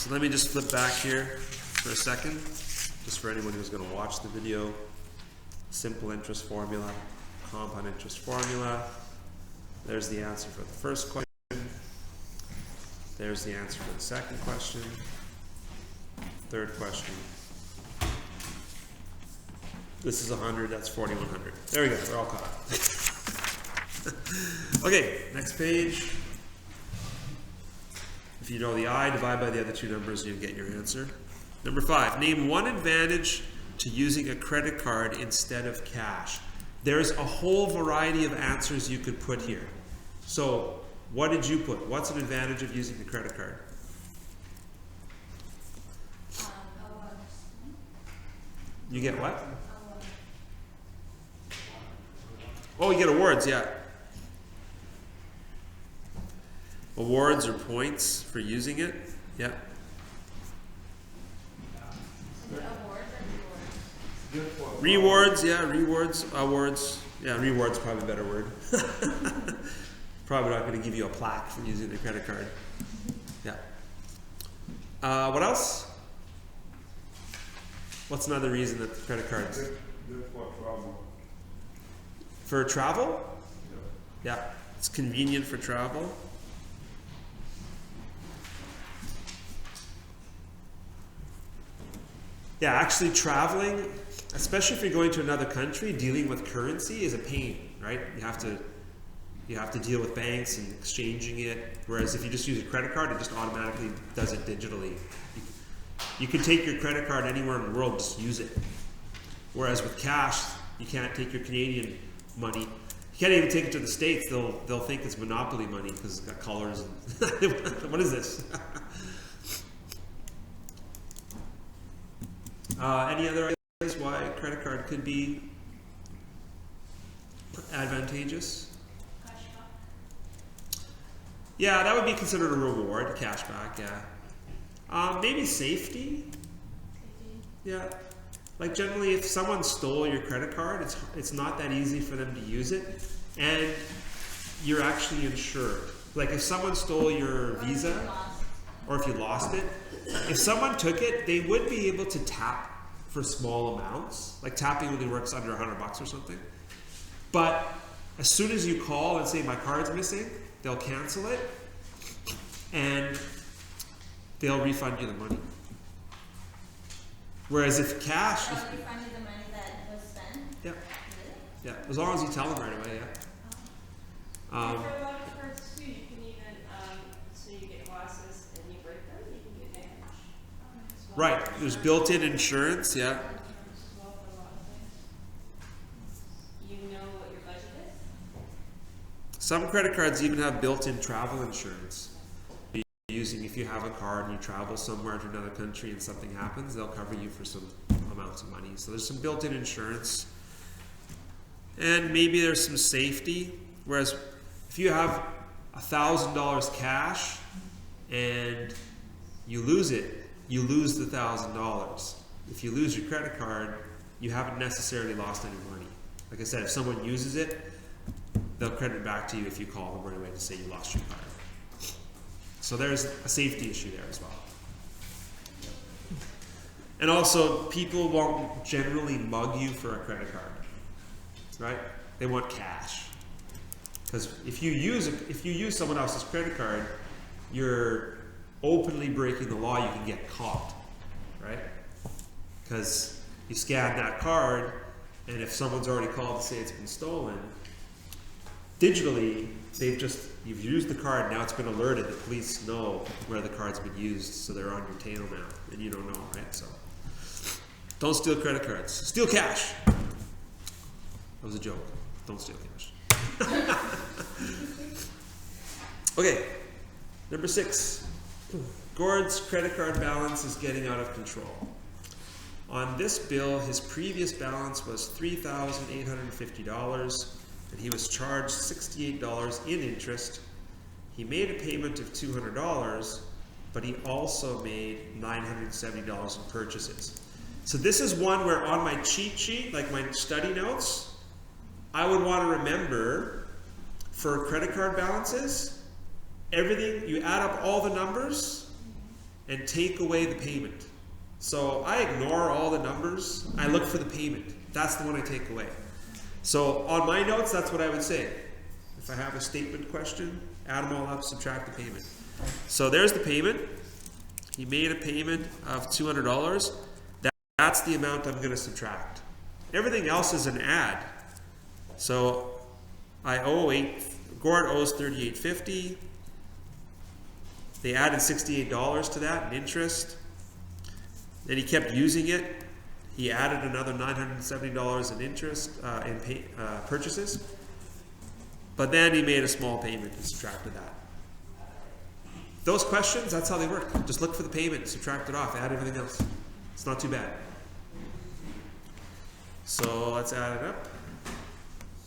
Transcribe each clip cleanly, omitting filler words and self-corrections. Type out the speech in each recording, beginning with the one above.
So let me just flip back here for a second, just for anyone who's going to watch the video. Simple interest formula, compound interest formula. There's the answer for the first question. There's the answer for the second question. Third question. This is 100, that's 4,100. There we go, we're all caught up. Okay, next page. If you know the I, divide by the other two numbers and you get your answer. Number 5, name one advantage to using a credit card instead of cash. There's a whole variety of answers you could put here. So, what did you put? What's an advantage of using the credit card? You get what? Oh, you get awards, yeah. Awards or points for using it, yeah. Rewards, yeah, rewards, awards. Yeah, rewards probably a better word. Probably not going to give you a plaque for using the credit card. Yeah. What else? What's another reason that the credit cards? Good for travel. For travel? Yeah. It's convenient for travel. Yeah, actually traveling, especially if you're going to another country, dealing with currency is a pain, right? You have to deal with banks and exchanging it. Whereas if you just use a credit card, it just automatically does it digitally. You can take your credit card anywhere in the world, just use it. Whereas with cash, you can't take your Canadian money. You can't even take it to the States. They'll think it's monopoly money because it's got colors. What is this? Any other ideas why a credit card could be advantageous? Yeah, that would be considered a reward, cashback, yeah. Maybe safety? Yeah. Like generally if someone stole your credit card, it's not that easy for them to use it, and you're actually insured. Like if someone stole your Visa, or if you lost it, if someone took it, they would be able to tap for small amounts. Like tapping only works under $100 or something. But as soon as you call and say my card's missing, they'll cancel it and they'll refund you the money. Whereas if cash, they'll refund you the money that was spent. Yeah. Really? Yeah. As long as you tell them right away, yeah. And for a lot of cards too, you can even, so you get glasses and you break them, you can get damage. As well. Right. There's built-in insurance, yeah. As well for a lot of things. You know what your budget is? Some credit cards even have built-in travel insurance. If you have a card and you travel somewhere to another country and something happens, they'll cover you for some amounts of money. So there's some built-in insurance. And maybe there's some safety. Whereas if you have $1,000 cash and you lose it, you lose the $1,000. If you lose your credit card, you haven't necessarily lost any money. Like I said, if someone uses it, they'll credit it back to you if you call them right away to say you lost your card. So there's a safety issue there as well. And also, people won't generally mug you for a credit card, right? They want cash. Because if you use someone else's credit card, you're openly breaking the law. You can get caught, right? Because you scan that card, and if someone's already called to say it's been stolen, digitally, you've used the card, now it's been alerted, the police know where the card's been used, so they're on your tail now, and you don't know, right? So, don't steal credit cards. Steal cash. That was a joke. Don't steal cash. Okay, number 6. Gord's credit card balance is getting out of control. On this bill, his previous balance was $3,850. And he was charged $68 in interest. He made a payment of $200, but he also made $970 in purchases. So this is one where on my cheat sheet, like my study notes, I would want to remember for credit card balances, everything, you add up all the numbers and take away the payment. So I ignore all the numbers. I look for the payment. That's the one I take away. So on my notes, that's what I would say. If I have a statement question, add them all up, subtract the payment. So there's the payment. He made a payment of $200. That's the amount I'm going to subtract. Everything else is an add. So I owe Gord owes $38.50. They added $68 to that in interest. Then he kept using it. He added another $970 in interest in purchases. But then he made a small payment and subtracted that. Those questions, that's how they work. Just look for the payment, subtract it off, add everything else. It's not too bad. So let's add it up.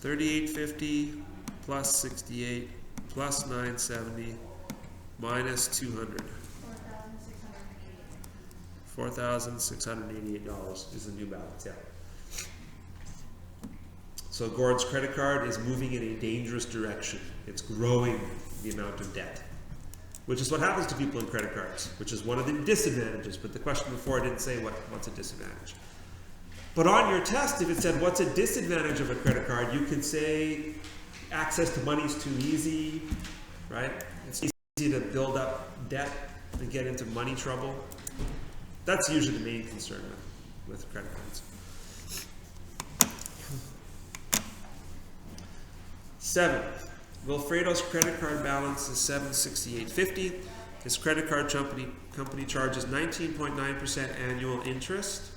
$38.50 plus 68 plus 970 minus 200. $4,688 is the new balance, yeah. So Gord's credit card is moving in a dangerous direction. It's growing the amount of debt, which is what happens to people in credit cards, which is one of the disadvantages. But the question before didn't say what's a disadvantage. But on your test, if it said what's a disadvantage of a credit card, you could say access to money is too easy, right? It's easy to build up debt and get into money trouble. That's usually the main concern with credit cards. 7. Wilfredo's credit card balance is $768.50. His credit card company charges 19.9% annual interest.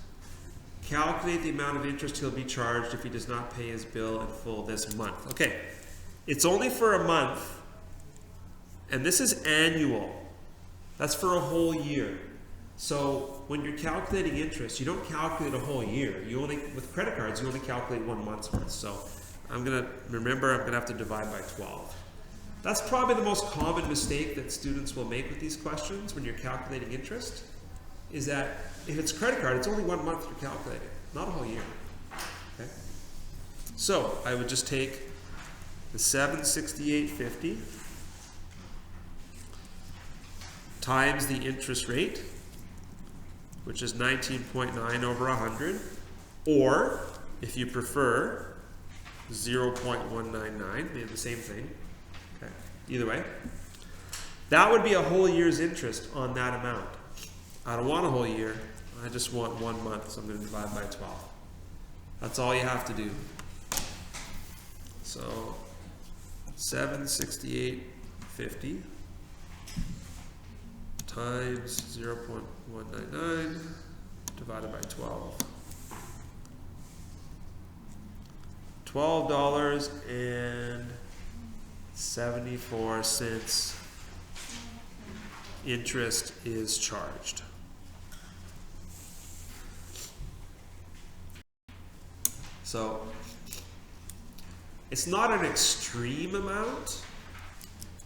Calculate the amount of interest he'll be charged if he does not pay his bill in full this month. Okay, it's only for a month, and this is annual. That's for a whole year. So when you're calculating interest, you don't calculate a whole year. You only, with credit cards, you only calculate 1 month's worth. So I'm gonna have to divide by 12. That's probably the most common mistake that students will make with these questions when you're calculating interest, is that if it's credit card, it's only 1 month you're calculating, not a whole year. Okay? So I would just take the $768.50 times the interest rate, which is 19.9 over 100, or if you prefer 0.199, maybe the same thing. Okay. Either way, that would be a whole year's interest on that amount. I don't want a whole year. I just want 1 month, so I'm going to divide by 12. That's all you have to do. So $768.50 times 0.199 divided by 12. $12.74 interest is charged. So it's not an extreme amount.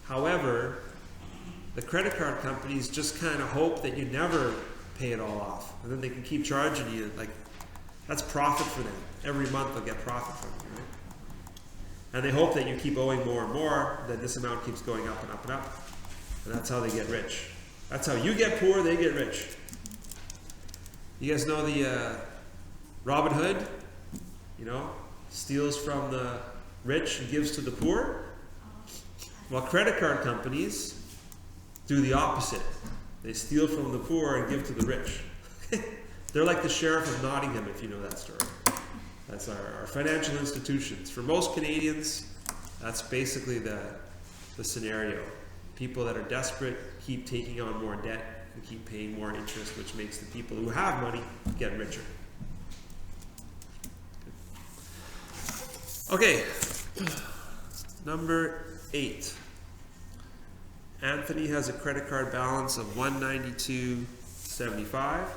However, the credit card companies just kind of hope that you never pay it all off, and then they can keep charging you. Like, that's profit for them. Every month they'll get profit from you, right? And they hope that you keep owing more and more, that this amount keeps going up and up and up. And that's how they get rich. That's how you get poor, they get rich. You guys know the Robin Hood? You know, steals from the rich and gives to the poor. Well, credit card companies do the opposite. They steal from the poor and give to the rich. They're like the sheriff of Nottingham, if you know that story. That's our financial institutions. For most Canadians, that's basically the scenario. People that are desperate keep taking on more debt and keep paying more interest, which makes the people who have money get richer. Okay, number 8. Anthony has a credit card balance of $192.75.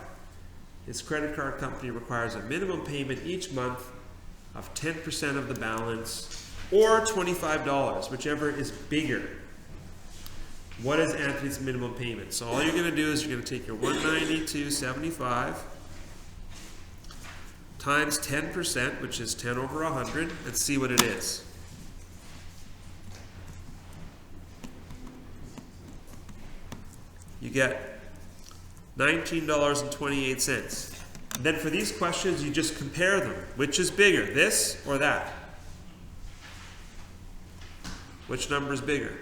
His credit card company requires a minimum payment each month of 10% of the balance, or $25, whichever is bigger. What is Anthony's minimum payment? So all you're going to do is you're going to take your $192.75 times 10%, which is 10 over 100, and see what it is. You get $19.28. Then for these questions, you just compare them. Which is bigger, this or that? Which number is bigger?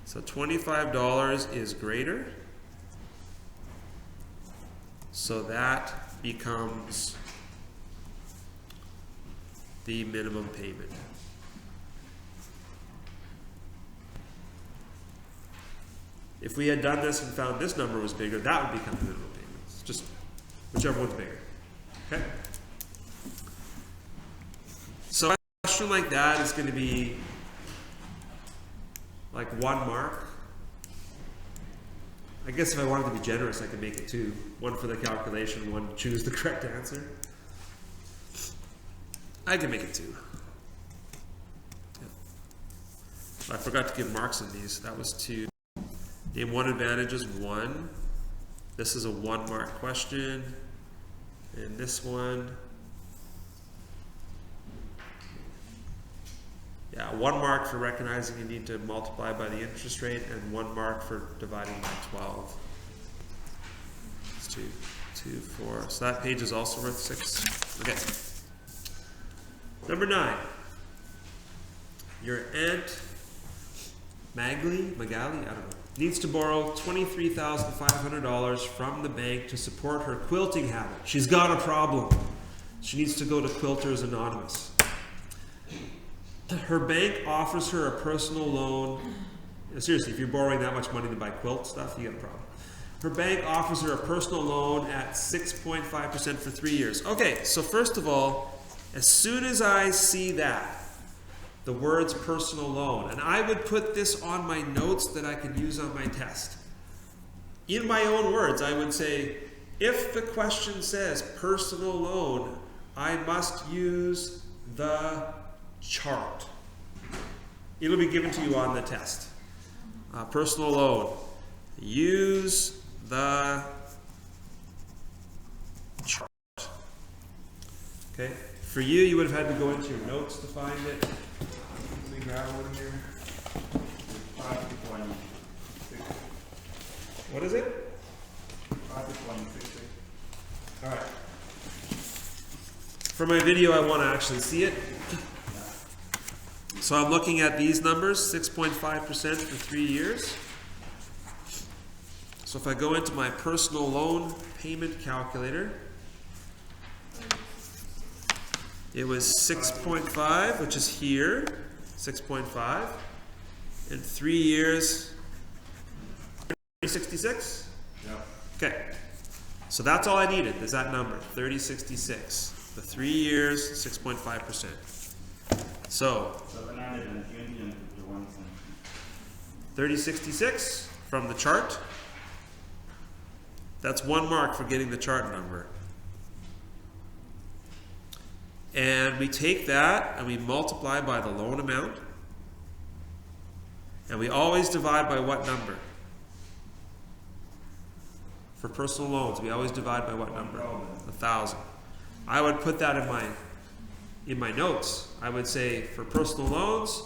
So $25 is greater. So that becomes the minimum payment. If we had done this and found this number was bigger, that would become the minimum payment. It's just whichever one's bigger. Okay? So a question like that is going to be like 1 mark. I guess if I wanted to be generous, I could make it 2. 1 for the calculation, 1 to choose the correct answer. I can make it 2. Yeah. I forgot to give marks on these. That was 2. Name 1 advantage is 1. This is a 1 mark question. And this one, yeah, 1 mark for recognizing you need to multiply by the interest rate, and 1 mark for dividing by 12. It's 2, 2, 4. So that page is also worth 6. Okay. Number 9. Your Aunt Magali, I don't know, needs to borrow $23,500 from the bank to support her quilting habit. She's got a problem. She needs to go to Quilters Anonymous. Her bank offers her a personal loan. Seriously, if you're borrowing that much money to buy quilt stuff, you got a problem. Her bank offers her a personal loan at 6.5% for 3 years. Okay, so first of all, as soon as I see that, the words personal loan, and I would put this on my notes that I could use on my test. In my own words, I would say, if the question says personal loan, I must use the chart. It'll be given to you on the test. Personal loan. Use the chart. Okay. For you, you would have had to go into your notes to find it. Let me grab one here. 5.16. What is it? 5.16. All right. For my video, I want to actually see it. So I'm looking at these numbers, 6.5% for 3 years. So if I go into my personal loan payment calculator, it was 6.5, which is here, 6.5. In 3 years, 3066? Yeah. Okay. So that's all I needed, is that number, 3066. The 3 years, 6.5%. So 721 cents. 3066 from the chart. That's 1 mark for getting the chart number. And we take that and we multiply by the loan amount. And we always divide by what number? For personal loans, we always divide by what number? 1,000. I would put that in my notes. I would say for personal loans,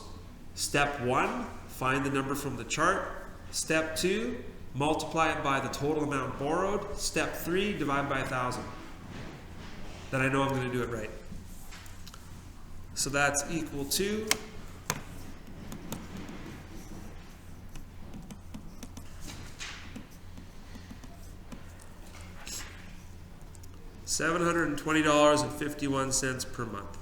step 1, find the number from the chart. Step 2, multiply it by the total amount borrowed. Step 3, divide by 1,000. Then I know I'm going to do it right. So that's equal to $720.51 per month.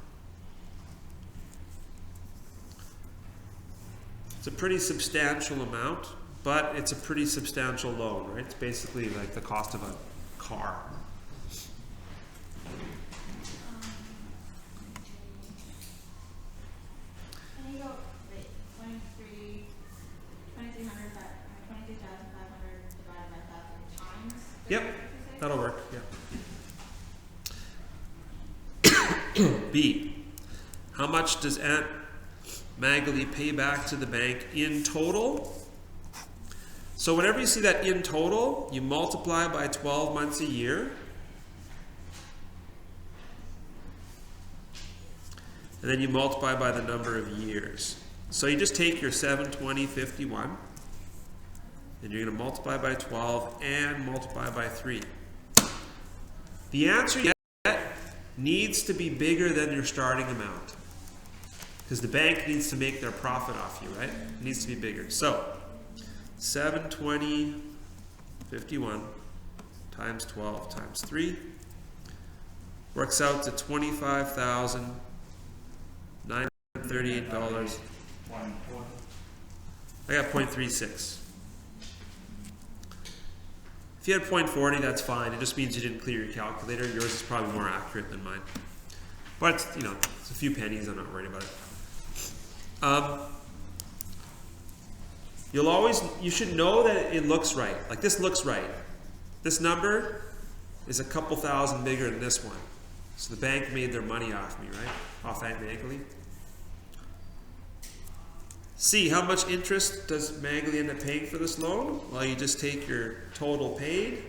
It's a pretty substantial amount, but it's a pretty substantial loan, right? It's basically like the cost of a car. Can you go, wait, 2,300 $23,500 divided by 1,000 times? Yep, 30%? that'll work, yeah. B, how much does Aunt Magali pay back to the bank in total? So whenever you see that in total, you multiply by 12 months a year. And then you multiply by the number of years. So you just take your 720.51 and you're going to multiply by 12 and multiply by 3. The answer you get needs to be bigger than your starting amount, because the bank needs to make their profit off you, right? It needs to be bigger. So 720.51 times 12 times 3 works out to $25,938. I got 0.36. If you had 0.40, that's fine. It just means you didn't clear your calculator. Yours is probably more accurate than mine. But, you know, it's a few pennies. I'm not worried about it. You should know that it looks right. Like, this looks right. This number is a couple thousand bigger than this one. So the bank made their money off me, right? Off Aunt Magali. C, how much interest does Magali end up paying for this loan? Well, you just take your total paid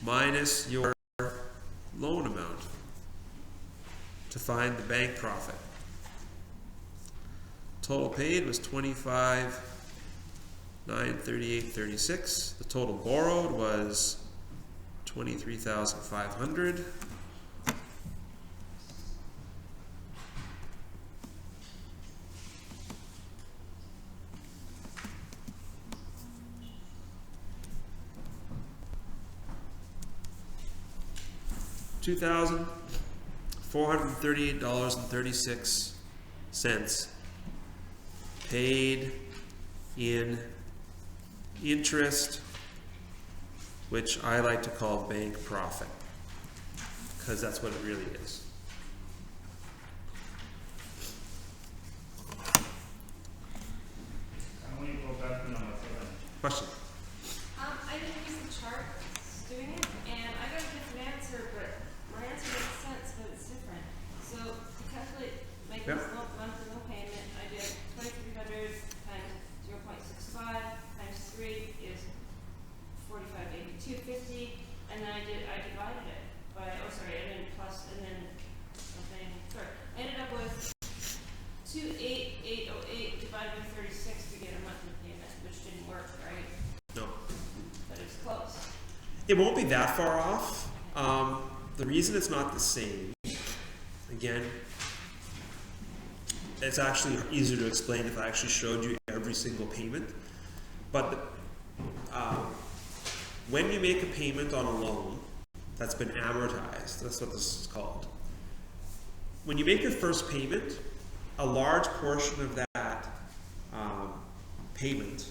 minus your loan amount to find the bank profit. Total paid was $25,938.36. The total borrowed was $23,500. $2,438.36 paid in interest, which I like to call bank profit, because that's what it really is. Can we go back to number 7? Question? I didn't use the chart doing it, and I got a different answer, but my answer makes sense, but it's different. So to calculate my monthly no payment, I did 2,300 times 0.65 times 3 is 4582.50, and then I divided it by, I didn't plus, and then something, sorry, I ended up with 28808 divided by 36 to get a monthly payment, which didn't work, right? No. But it's close. It won't be that far off. The reason it's not the same, again, it's actually easier to explain if I actually showed you every single payment. But when you make a payment on a loan that's been amortized, that's what this is called. When you make your first payment, a large portion of that payment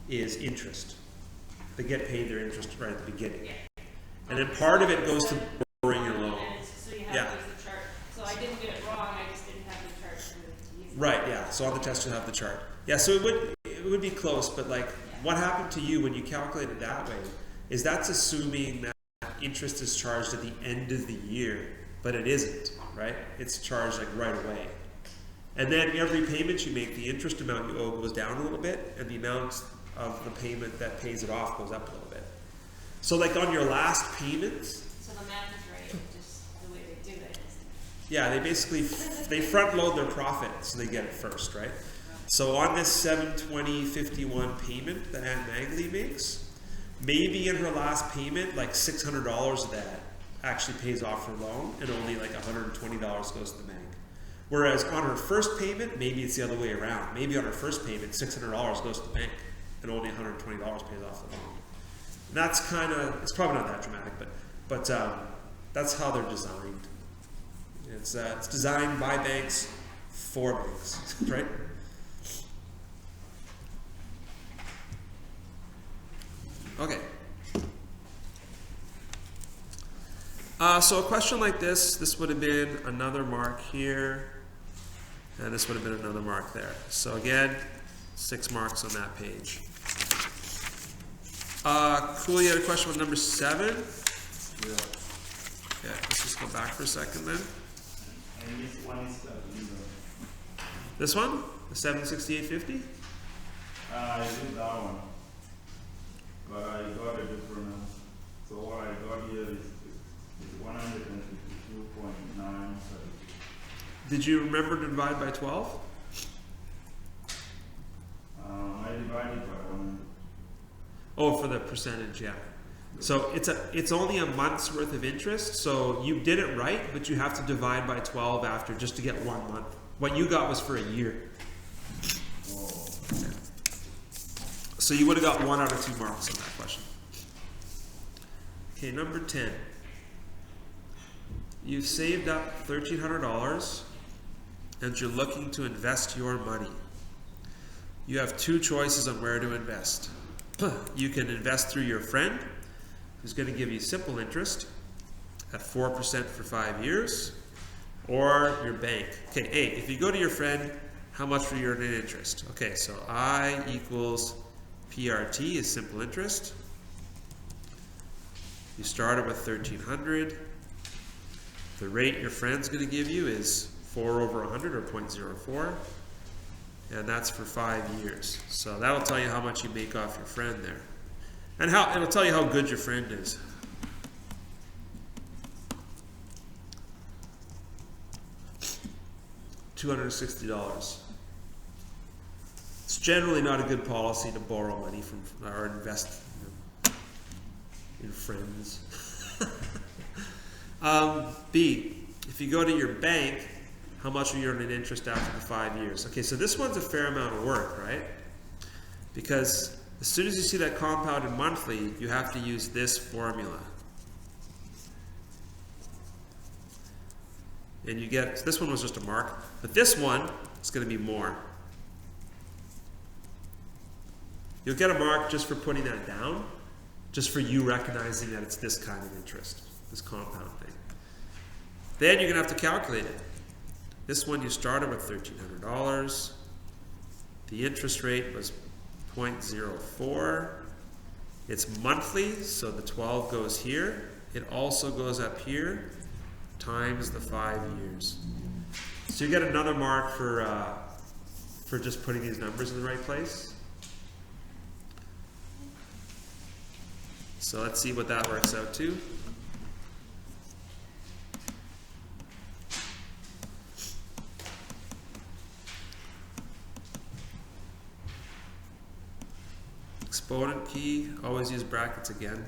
is interest. They get paid their interest right at the beginning. Yeah. And then part of it goes to borrowing your loan. So you have Yeah. to use the chart. So I didn't get it wrong, I just didn't have the chart to use. Right, yeah. So on the test you'll have the chart. Yeah, so it would be close, but like what happened to you when you calculate it that way is that's assuming that interest is charged at the end of the year, but it isn't, right? It's charged like right away. And then every payment you make, the interest amount you owe goes down a little bit, and the amount of the payment that pays it off goes up a little bit. So like on your last payment, So the math is right, just the way they do it is. yeah, they basically they front load their profit so they get it first, right? So on this 720.51 payment that Aunt Magali makes, maybe in her last payment, like $600 of that actually pays off her loan, and only like $120 goes to the bank. Whereas on her first payment, maybe it's the other way around. Maybe on her first payment, $600 goes to the bank, and only $120 pays off the loan. And that's kind of, it's probably not that dramatic, but that's how they're designed. It's designed by banks for banks, right? Okay. So a question like this would have been another mark here, and this would have been another mark there. So again, 6 marks on that page. Cool, you had a question with number 7? Yeah. Yeah, let's just go back for a second then. And this one is This one? The 768.50? I did that one, but I got a different. So what I got here is 152.9. Did you remember to divide by 12? I divided by 100. Oh, for the percentage, yeah. So it's only a month's worth of interest, so you did it right, but you have to divide by 12 after just to get 1 month. What you got was for a year. Oh. So you would have got 1 out of 2 marks on that question. Okay, number 10. You've saved up $1,300 and you're looking to invest your money. You have 2 choices on where to invest. You can invest through your friend, who's going to give you simple interest at 4% for 5 years, or your bank. Okay, A, if you go to your friend, how much will you earn in interest? Okay, so I equals PRT is simple interest. You started with 1,300. The rate your friend's going to give you is 4 over 100 or 0.04. And that's for 5 years. So that'll tell you how much you make off your friend there. And it'll tell you how good your friend is. $260. It's generally not a good policy to borrow money from or invest in friends. B, if you go to your bank, how much will you earn in interest after the 5 years? Okay, so this one's a fair amount of work, right? Because as soon as you see that compounded monthly, you have to use this formula. And you get, this one was just a mark, but this one is going to be more. You'll get a mark just for putting that down, just for you recognizing that it's this kind of interest, this compound thing. Then you're going to have to calculate it. This one you started with $1,300. The interest rate was 0.04. It's monthly, so the 12 goes here. It also goes up here, times the 5 years. So you get another mark for just putting these numbers in the right place. So let's see what that works out to. Exponent key, always use brackets again.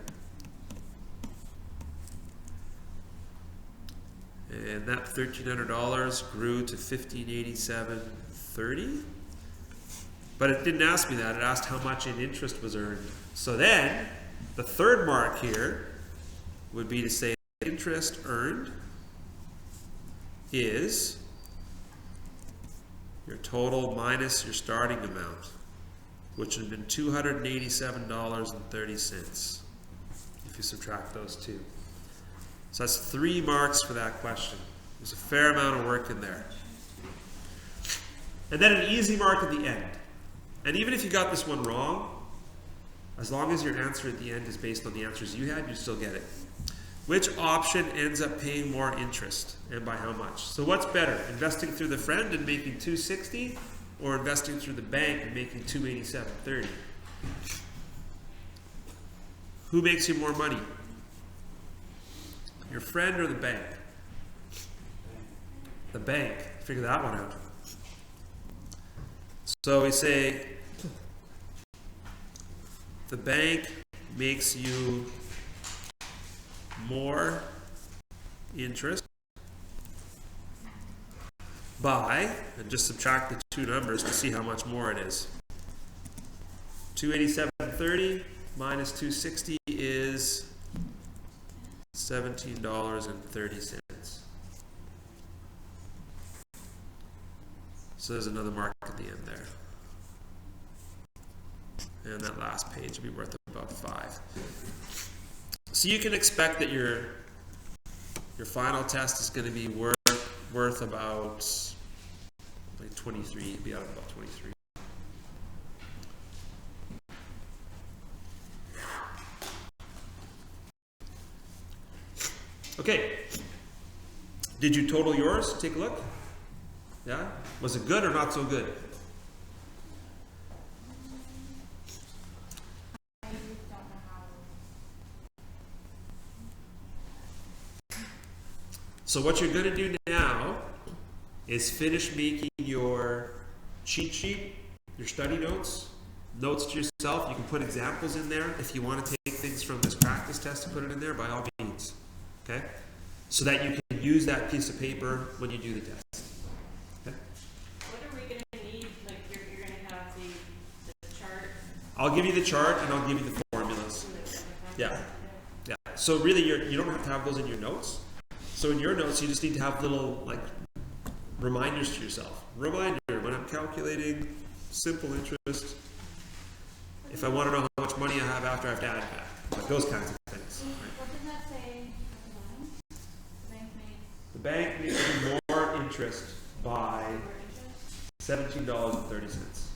And that $1,300 grew to $1,587.30. But it didn't ask me that, it asked how much in interest was earned. So then, the third mark here would be to say interest earned is your total minus your starting amount, which would have been $287.30 if you subtract those two. So that's 3 marks for that question. There's a fair amount of work in there. And then an easy mark at the end. And even if you got this one wrong, as long as your answer at the end is based on the answers you had, you still get it. Which option ends up paying more interest, and by how much? So what's better, investing through the friend and making $260, or investing through the bank and making $287.30? Who makes you more money? Your friend or the bank? The bank. Figure that one out. So we say the bank makes you more interest by, and just subtract the 2 numbers to see how much more it is. 287.30 minus 260 is $17.30. So there's another mark at the end there. And that last page will be worth about 5. So you can expect that your final test is going to be worth about like 23, be out of about 23. Okay. Did you total yours? Take a look. Yeah? Was it good or not so good? I don't know how. So what you're going to do now is finish making your cheat sheet, your study notes to yourself. You can put examples in there. If you want to take things from this practice test and put it in there, by all means. Okay? So that you can use that piece of paper when you do the test. Okay? What are we gonna need? Like you're gonna have the chart. I'll give you the chart and I'll give you the formulas. Yeah. Yeah. So really you don't have to have those in your notes. So in your notes you just need to have little like reminders to yourself. Reminder, when I'm calculating simple interest, if I want to know how much money I have after I have to add it back. Like those kinds of things. What does that say? The bank made The bank makes you more interest by more interest? $17.30.